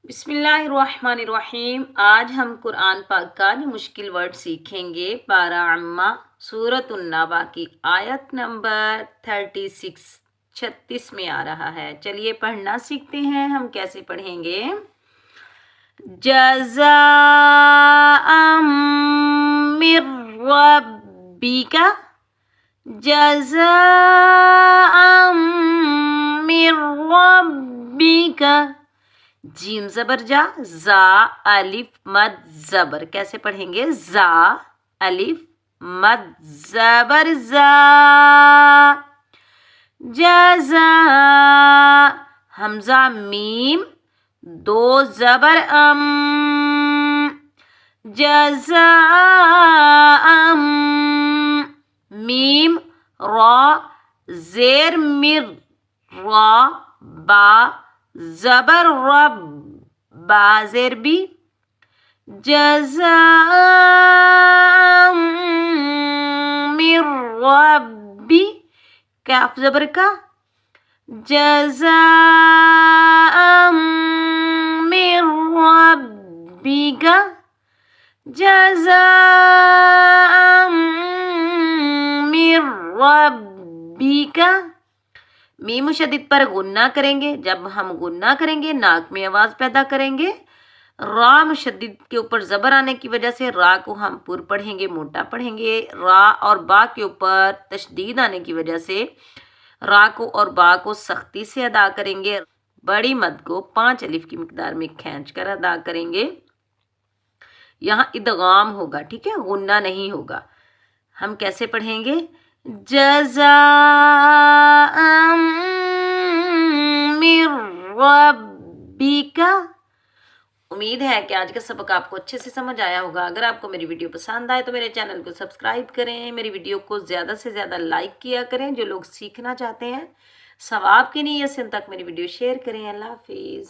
बिस्मिल्लाहिर्रहमानिर्रहीम। आज हम कुरान पाक का जो मुश्किल वर्ड सीखेंगे पारा अम्मा सूरत उन्नबा की आयत नंबर 36 में आ रहा है। चलिए पढ़ना सीखते हैं। हम कैसे पढ़ेंगे? जज़ाअम मिर रब्बिका, जज़ाअम मिर रब्बिका। जीम जबर जा, अलिफ मद जबर। कैसे पढ़ेंगे? जा अलिफ मद जबर जा। जज़ा हमजा मीम दो जबर जज़ाअम मीम रा जेर मिर रा बा जबर रब बा जेर बी। जज़ाअम मिर रब्बी काफ जबर का। जज़ाअम मिर रब्बिका, जज़ाअम मिर रब्बिका। मीम मुशद्दिद पर गुन्ना करेंगे। जब हम गुन्ना करेंगे नाक में आवाज़ पैदा करेंगे। रा मुशद्दिद के ऊपर ज़बर आने की वजह से रा को हम पुर पढ़ेंगे, मोटा पढ़ेंगे। रा और बा के ऊपर तशदीद आने की वजह से रा को और बा को सख्ती से अदा करेंगे। बड़ी मद को 5 अलिफ की मिकदार में खींच कर अदा करेंगे। यहाँ इदगाम होगा, ठीक है, गुन्ना नहीं होगा। हम कैसे पढ़ेंगे? जज़ाअम मिर रब्बिका। उम्मीद है कि आज का सबक आपको अच्छे से समझ आया होगा। अगर आपको मेरी वीडियो पसंद आए तो मेरे चैनल को सब्सक्राइब करें, मेरी वीडियो को ज़्यादा से ज़्यादा लाइक किया करें। जो लोग सीखना चाहते हैं सवाब की नीयत से उन तक मेरी वीडियो शेयर करें। अल्लाह हाफिज़।